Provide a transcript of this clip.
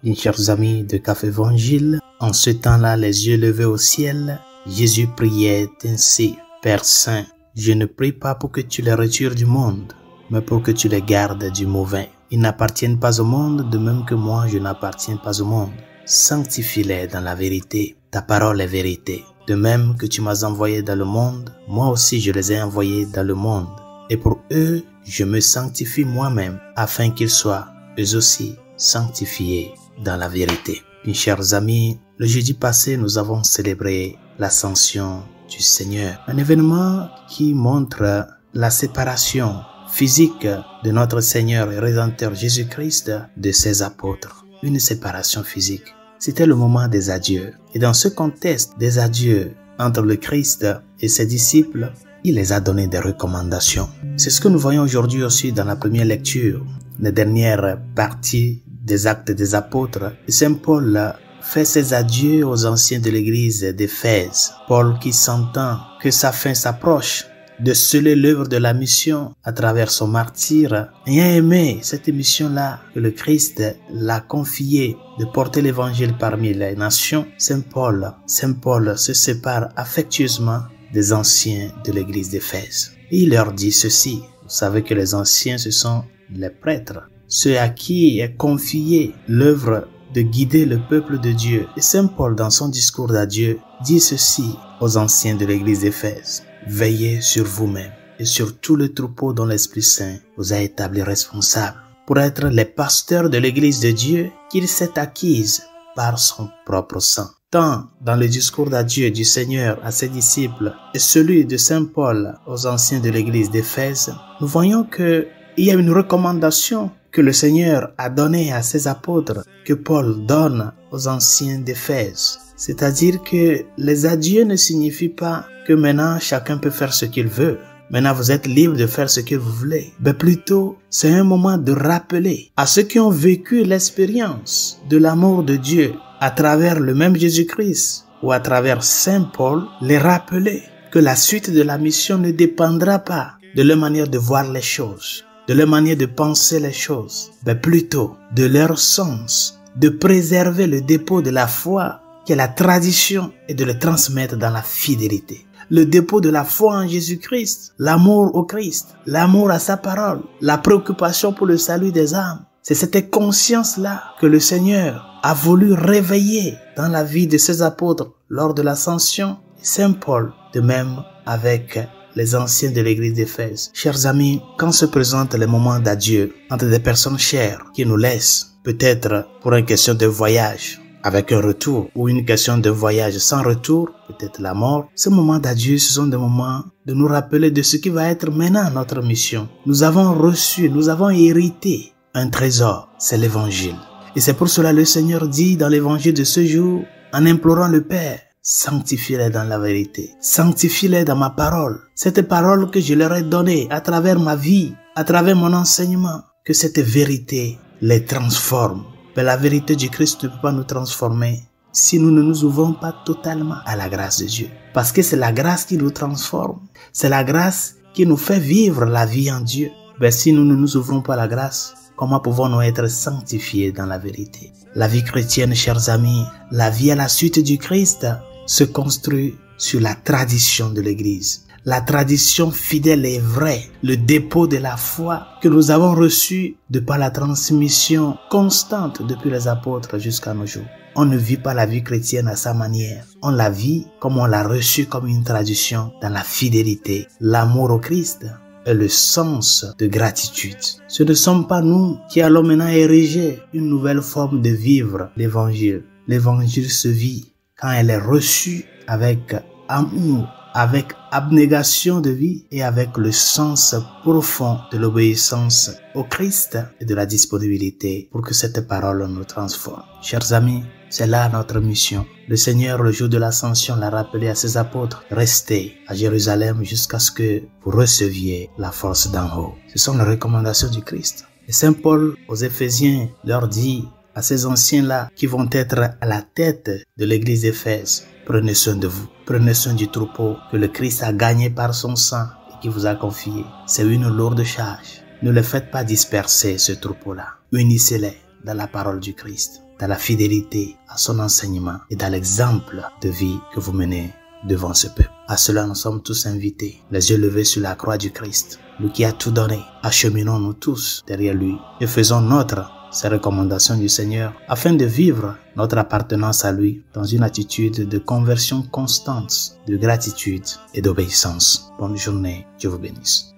Bien chers amis de Café Évangile, en ce temps-là, les yeux levés au ciel, Jésus priait ainsi: Père Saint, je ne prie pas pour que tu les retires du monde, mais pour que tu les gardes du mauvais. Ils n'appartiennent pas au monde, de même que moi je n'appartiens pas au monde. Sanctifie-les dans la vérité, ta parole est vérité. De même que tu m'as envoyé dans le monde, moi aussi je les ai envoyés dans le monde. Et pour eux, je me sanctifie moi-même, afin qu'ils soient eux aussi sanctifiés dans la vérité. Mes chers amis, le jeudi passé, nous avons célébré l'ascension du Seigneur. Un événement qui montre la séparation physique de notre Seigneur et Rédempteur Jésus-Christ de ses apôtres. Une séparation physique. C'était le moment des adieux. Et dans ce contexte des adieux entre le Christ et ses disciples, il les a donné des recommandations. C'est ce que nous voyons aujourd'hui aussi dans la première lecture, la dernière partie des Actes des Apôtres. Saint Paul fait ses adieux aux anciens de l'église d'Éphèse. Paul qui sentant que sa fin s'approche, de sceller l'œuvre de la mission à travers son martyre, ayant aimé cette mission-là que le Christ l'a confiée de porter l'évangile parmi les nations, Saint Paul se sépare affectueusement des anciens de l'église d'Éphèse. Et il leur dit ceci: vous savez que les anciens, ce sont les prêtres, ceux à qui est confiée l'œuvre de guider le peuple de Dieu. Et Saint Paul, dans son discours d'adieu, dit ceci aux anciens de l'église d'Éphèse: veillez sur vous-même et sur tout le troupeau dont l'Esprit Saint vous a établi responsable pour être les pasteurs de l'église de Dieu qu'il s'est acquise par son propre sang. Tant dans le discours d'adieu du Seigneur à ses disciples et celui de Saint Paul aux anciens de l'église d'Éphèse, nous voyons qu'il y a une recommandation que le Seigneur a donnée à ses apôtres, que Paul donne aux anciens d'Éphèse. C'est-à-dire que les adieux ne signifient pas que maintenant chacun peut faire ce qu'il veut. Maintenant vous êtes libre de faire ce que vous voulez. Mais plutôt, c'est un moment de rappeler à ceux qui ont vécu l'expérience de l'amour de Dieu à travers le même Jésus-Christ ou à travers Saint Paul, les rappeler que la suite de la mission ne dépendra pas de leur manière de voir les choses, de leur manière de penser les choses, mais plutôt de leur sens, de préserver le dépôt de la foi qui est la tradition et de le transmettre dans la fidélité. Le dépôt de la foi en Jésus-Christ, l'amour au Christ, l'amour à sa parole, la préoccupation pour le salut des âmes. C'est cette conscience-là que le Seigneur a voulu réveiller dans la vie de ses apôtres lors de l'ascension. Saint Paul, de même avec les anciens de l'église d'Éphèse. Chers amis, quand se présentent les moments d'adieu entre des personnes chères qui nous laissent, peut-être pour une question de voyage, avec un retour, ou une question de voyage sans retour, peut-être la mort. Ces moments d'adieu, ce sont des moments de nous rappeler de ce qui va être maintenant notre mission. Nous avons reçu, nous avons hérité un trésor, c'est l'évangile. Et c'est pour cela que le Seigneur dit dans l'évangile de ce jour, en implorant le Père: sanctifie-les dans la vérité, sanctifie-les dans ma parole. Cette parole que je leur ai donnée à travers ma vie, à travers mon enseignement, que cette vérité les transforme. Mais la vérité du Christ ne peut pas nous transformer si nous ne nous ouvrons pas totalement à la grâce de Dieu. Parce que c'est la grâce qui nous transforme. C'est la grâce qui nous fait vivre la vie en Dieu. Mais si nous ne nous ouvrons pas à la grâce, comment pouvons-nous être sanctifiés dans la vérité? La vie chrétienne, chers amis, la vie à la suite du Christ se construit sur la tradition de l'Église. La tradition fidèle et vraie, le dépôt de la foi que nous avons reçu de par la transmission constante depuis les apôtres jusqu'à nos jours. On ne vit pas la vie chrétienne à sa manière. On la vit comme on l'a reçue comme une tradition dans la fidélité, l'amour au Christ et le sens de gratitude. Ce ne sommes pas nous qui allons maintenant ériger une nouvelle forme de vivre l'Évangile. L'Évangile se vit quand elle est reçue avec amour, avec abnégation de vie et avec le sens profond de l'obéissance au Christ et de la disponibilité pour que cette parole nous transforme. Chers amis, c'est là notre mission. Le Seigneur, le jour de l'ascension, l'a rappelé à ses apôtres: restez à Jérusalem jusqu'à ce que vous receviez la force d'en haut. Ce sont les recommandations du Christ. Et Saint Paul aux Éphésiens leur dit à ces anciens-là qui vont être à la tête de l'église d'Éphèse: prenez soin de vous, prenez soin du troupeau que le Christ a gagné par son sang et qui vous a confié. C'est une lourde charge. Ne le faites pas disperser, ce troupeau-là. Unissez-les dans la parole du Christ. dans la fidélité à son enseignement et dans l'exemple de vie que vous menez devant ce peuple. À cela, nous sommes tous invités, les yeux levés sur la croix du Christ, lui qui a tout donné. Acheminons-nous tous derrière lui et faisons nôtre ces recommandations du Seigneur afin de vivre notre appartenance à lui dans une attitude de conversion constante, de gratitude et d'obéissance. Bonne journée, Dieu vous bénisse.